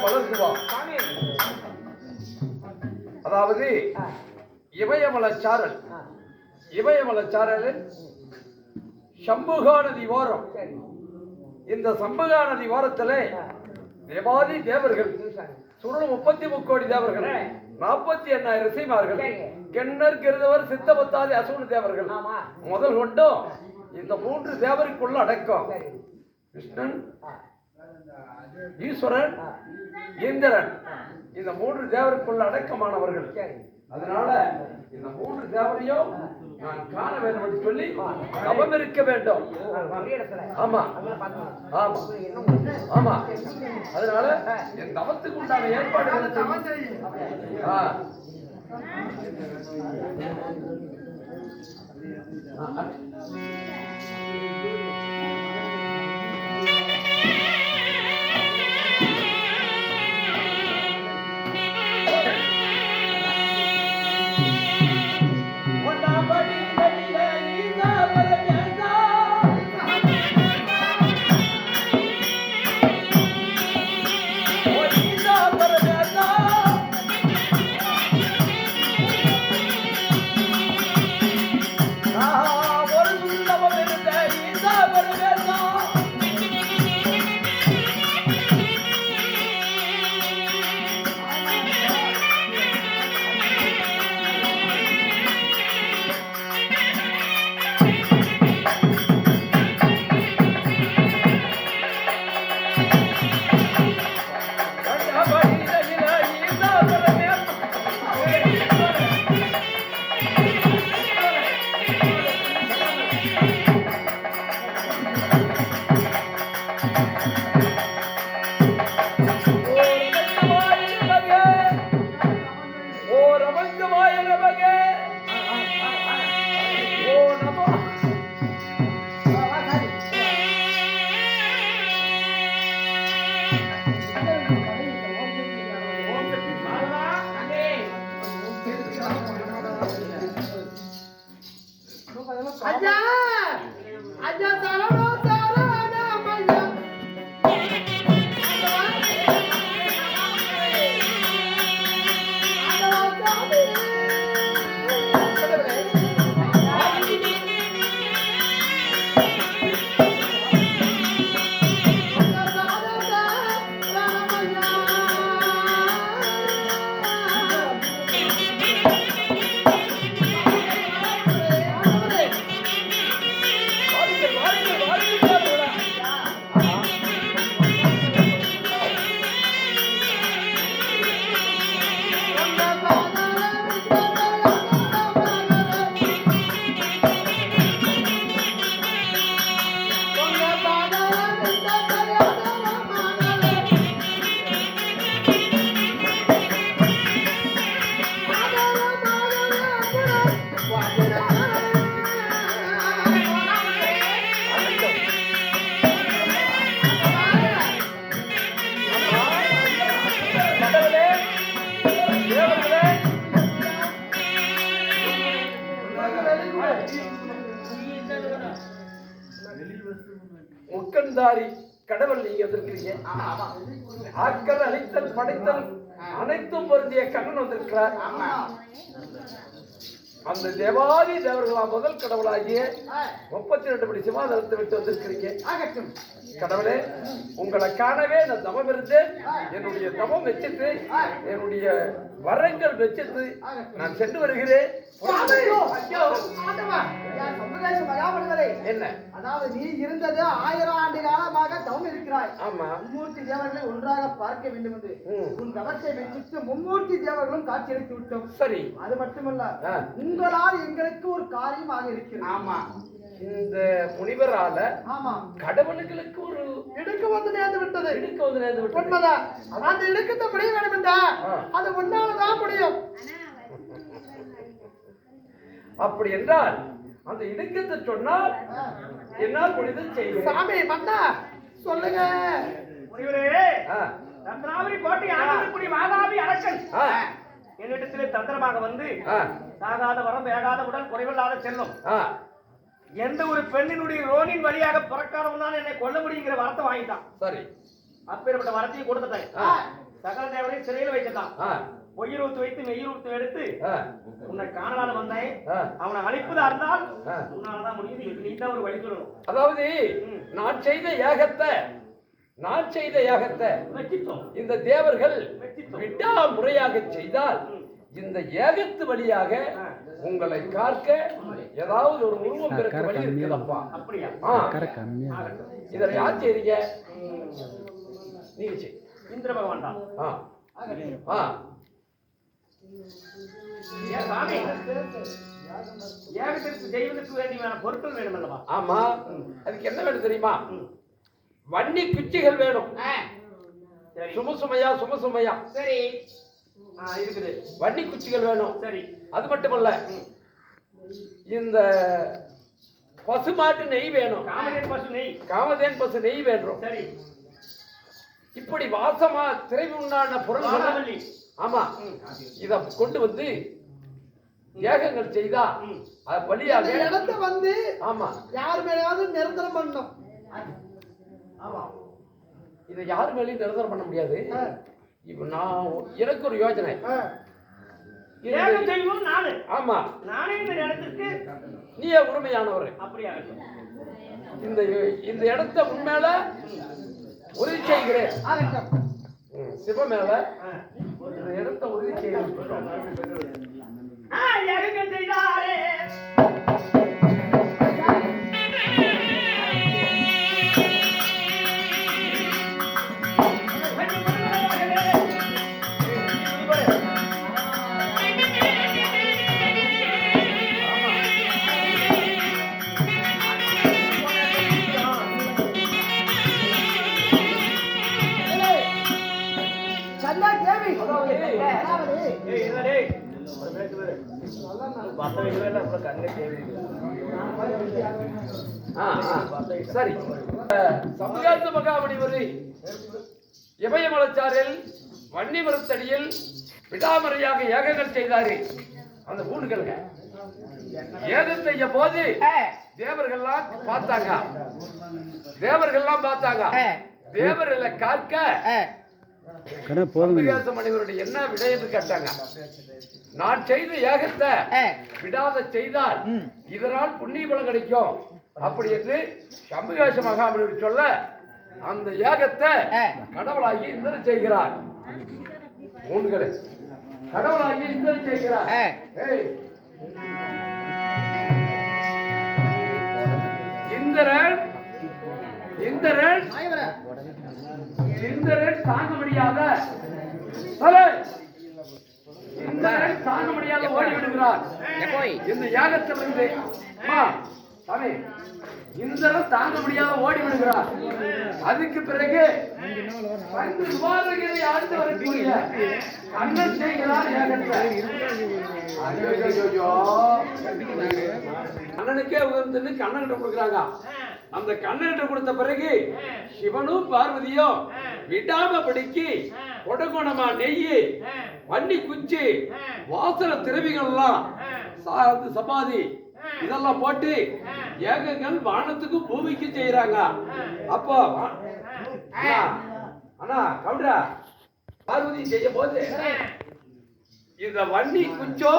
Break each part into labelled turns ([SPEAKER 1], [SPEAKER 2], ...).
[SPEAKER 1] வளர்க்குவா. அதாவது இமயமலச்சாரல், இமயமலச்சாரலில் சம்புகா நதி ஓரம். இந்த சம்புகா நதி ஓரத்திலே தேவாதி தேவர்கள் சுருள் 33 கோடி தேவர்கள், 48,000 ரிஷிமார்கள், கென்னர் கிருதவர் சித்தபத்தாதி அசுவன தேவர்கள் முதல் கொண்டும் இந்த 3 தேவருக்குள்ள அடக்கம். கிருஷ்ணன், ஈஸ்வரன், இந்திரன், இந்த 3 தேவருக்குள்ள அடக்கமானவர்கள். அதனால இந்த 3 தேவரையும் நான் காண வேண்டும் என்று சொல்லி தவம் இருக்க வேண்டும். ஆமா ஆமா ஆமா. அதனால என் தவத்துக்கு உண்டான ஏற்பாடுகளை முக்கன்தாரி கடவுள் நீங்க வந்திருக்கிறீங்க. ஆட்கள் அழித்தல் படைத்தல் அனைத்தும் பொருந்திய கண்ணன் வந்திருக்கிறார். அந்த தேவாதி தேவர்களாம் முதல் கடவுளாகிய 32 படி சிவாதலத்தை விட்டு வந்திருக்கிறீங்க. கடவுளே, உங்களை காணவே நான் தவம் இருந்தேன். என்னுடைய தவம் வச்சுட்டு என்னுடைய வரங்கள் வச்சுட்டு நான் சென்று வருகிறேன். என்ன?
[SPEAKER 2] அதாவது நீ இருந்தது 1000 ஆண்டு காலமாக தவம் இருக்கிறாய்.
[SPEAKER 1] ஆமா.
[SPEAKER 2] மும்மூர்த்தி தேவர்களை ஒன்றாக பார்க்க வேண்டும் என்று உன் தவத்தை வச்சுட்டு மும்மூர்த்தி தேவர்களும் காட்சியளித்து விட்டோம்.
[SPEAKER 1] சரி.
[SPEAKER 2] அது மட்டுமல்ல, உங்களால் எங்களுக்கு ஒரு காரியமாக இருக்கிறது.
[SPEAKER 1] ஆமா. இந்த முனிவரால
[SPEAKER 2] ஆமா
[SPEAKER 1] கடவுளுக்கு ஒரு
[SPEAKER 2] இடுக்கு வந்து நேர்ந்து விட்டது.
[SPEAKER 1] இடுக்கு வந்து நேர்ந்து விட்டது.
[SPEAKER 2] உண்மைதான். அந்த இடுக்கத்தை முடிய வேண்டும் என்றா அது உன்னாலதான் முடியும்.
[SPEAKER 1] அப்படி என்றால் அந்த இடுக்கத்தை சொன்னால் என்னால் முடிந்தது செய்யும்.
[SPEAKER 2] சாமி மன்னா சொல்லுங்க.
[SPEAKER 3] முனிவரே, தந்திராவரி கோட்டை ஆண்டக்கூடிய வாதாபி அரசன் என்னிடத்திலே தந்திரமாக வந்து சாகாத வரம் வேகாத உடல் குறைவில்லாத செல்லும் எந்த ஒரு பெண்ணினுடைய ரோனின் வழியாக பிறக்காதவன் தான் என்னை கொல்ல முடியுங்கிற வரத்தை வாங்கிட்டான்.
[SPEAKER 1] சரி.
[SPEAKER 3] அப்பேற்பட்ட வரத்தையும் கொடுத்துட்டேன். சகல தேவரையும் சிறையில் வைக்கத்தான். பொய்யுறுத்து வைத்து மெய்யுறுத்து எடுத்து உன்னை காணலாத வந்தேன். அவனை அழிப்பதா இருந்தால் உன்னாலதான் முடியும். நீ தான் ஒரு வழி சொல்லணும்.
[SPEAKER 1] அதாவது நான் செய்த யாகத்தை இந்த தேவர்கள் விடா முறையாக செய்தால் இந்த ஏகத்து வழியாக உங்களை காக்க ஏதாவது ஒரு உருவம் பிறக்க வழி இருக்குதப்பா.
[SPEAKER 3] அப்படியா?
[SPEAKER 1] இதை யார் செய்றீங்க? நீங்க செய்.
[SPEAKER 3] இந்திர பகவான் தான். ஏகத்திற்கு செய்வதற்கு வேண்டிய பொருட்கள் வேணும் அல்லவா?
[SPEAKER 1] ஆமா. அதுக்கு என்ன வேணும் தெரியுமா? வன்னி குச்சிகள் வேணும். சுமசுமையா
[SPEAKER 3] சரி இருக்குது.
[SPEAKER 1] வன்னி குச்சிகள் வேணும்.
[SPEAKER 3] சரி.
[SPEAKER 1] அது மட்டுமல்ல, இந்த பசுமாட்டு நெய் வேணும். காமதேன் பசு நெய் வேணும்.
[SPEAKER 3] சரி.
[SPEAKER 1] இப்படி வாசமா திரைவி உண்டான பொருள்கள். ஆமா. இத கொண்டு வந்து யாகங்கள் செய்தா அது வழியாக
[SPEAKER 2] இடத்தை வந்து
[SPEAKER 1] ஆமா
[SPEAKER 2] யார் மேலாவது நிரந்தரம் பண்ணணும்.
[SPEAKER 1] ஆமா. இதை யார் மேலேயும் நிரந்தரம் பண்ண முடியாது. இப்ப நான் எனக்கு ஒரு யோசனை. ஆமா,
[SPEAKER 3] நானே இந்த இடத்துக்கு
[SPEAKER 1] நீயே உரிமையானவர்.
[SPEAKER 3] அப்படியா?
[SPEAKER 1] இந்த இடத்தை உண்மையில உறுதி செய்கிறேன். சிவ மேல இந்த இடத்தை உறுதி செய்கிறேன். சரி. சமுதாய மகாமணிவரி இமயமலைச்சாரில் வன்னி மரத்தடியில் விடாமறையாக ஏகங்கள் செய்தாரு. அந்த ஊன்கள் ஏகம் செய்ய போது தேவர்கள்லாம் பார்த்தாங்க. தேவர்களை காக்க மனிதருடைய என்ன விடை என்று கேட்டாங்க. நான் செய்த யாகத்தை விடாத செய்தால் இதனால் புண்ணிய பலம் கிடைக்கும் அப்படி என்று சம்புகாச மகாமனிவர் சொல்ல அந்த யாகத்தை கடவுளாகி இந்திரன் செய்கிறார். மூன்களை கடவுளாகி இந்திரன் செய்கிறார். இந்திரன் தாங்க முடியாத ஓடி விடுகிறார். இந்த யாகத்திலிருந்து இந்திரன் தாங்க முடியாத ஓடி விடுகிறார். அதுக்கு பிறகு ஆண்டு வரக்கூடிய கண்ணன் செய்கிறார் யாகத்தை. கண்ணனுக்கே உயர்ந்து கண்ணன் கொடுக்குறாங்க. அந்த கண்ணன் கொடுத்த பிறகு சிவனும் பார்வதியும் விடாம படிக்கு கொடகோணமா நெய், வன்னி குச்சி, வாசன திரவிகள்லாம் சமாதி இதெல்லாம் போட்டு ஏகங்கள் வானத்துக்கும் பூமிக்கும் செய்யறாங்க. அப்போ ஆனா கவுண்டரா பார்வதி செய்யும் போது இந்த வன்னி குச்சோ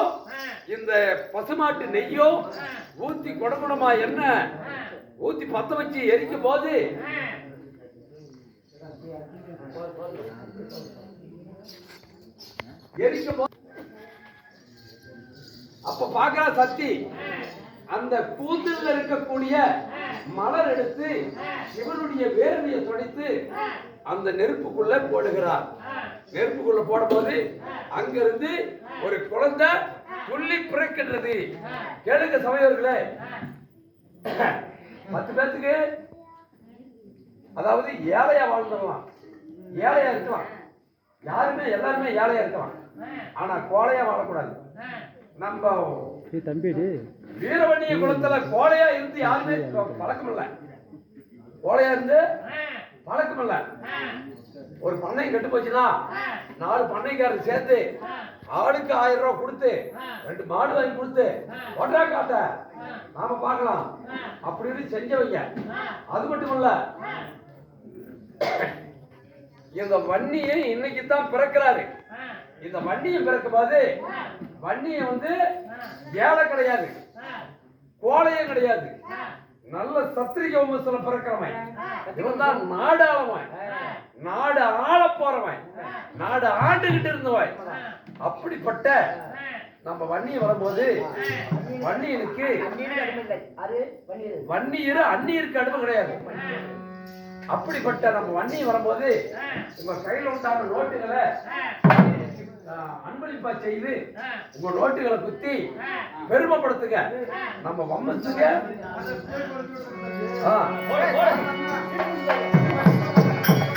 [SPEAKER 1] இந்த பசுமாட்டு நெய்யோ ஊத்தி கொடகுணமா என்ன ஊத்தி பத்த வச்சு எரிக்கும் போது அப்ப பாக்குற சக்தி அந்த கூந்தல்ல இருக்கக்கூடிய மலர் எடுத்து சிவனுடைய வேர்வையை துடைத்து அந்த நெருப்புக்குள்ள போடுகிறார். நெருப்புக்குள்ள போடும்போது அங்கிருந்து ஒரு குழந்தை துள்ளி பிறக்கின்றது. கேளுங்க சமயர்களே, 10 பேருக்கு அதாவது ஏழையா வாழ்ந்துடலாம், ஏழையா இருக்கலாம், எல்லாருமே ஏழையா இருக்கலாம். ஆனா கோழையா வாழக்கூடாது. நம்ம வீரவண்ணிய குலத்துல கோழையா இருந்து யாருமே பழக்கம் இல்லை. கோழையா இருந்து பழக்கம் இல்ல. ஒரு பண்ணை கெட்டு போச்சுன்னா 4 பண்ணைக்காரர் சேர்த்து ஆளுக்கு 1000 ரூபாய் கொடுத்து 2 மாடு வாங்கி கொடுத்து ஒன்றா காட்ட நாம பார்க்கலாம் அப்படின்னு செஞ்சவங்க. அது மட்டும் இல்ல, இந்த வன்னியை இன்னைக்கு தான் பிறக்கிறாரு. இந்த வன்னியை பிறக்கும் போது வன்னியை வந்து ஏழை கிடையாது, கோழையும் கிடையாது, நல்ல சத்திரிக வம்சத்துல பிறக்கிறவன். இவன் தான் நாடு ஆளவன், நாடு ஆள போறவன், நாடு ஆண்டுகிட்டு இருந்தவன். அப்படிப்பட்ட நம்ம வன்னி வரும்போது வன்னியனுக்கு வன்னியர் அந்நியருக்கு அடுப்பு கிடையாது. அப்படிப்பட்ட நம்ம வன்னி வரும்போது உங்க கையில உண்டான நோட்டுகளை அன்பளிப்பா செய்து உங்க நோட்டுகளை குத்தி பெருமைப்படுத்துங்க. நம்ம வம்மத்துக்கு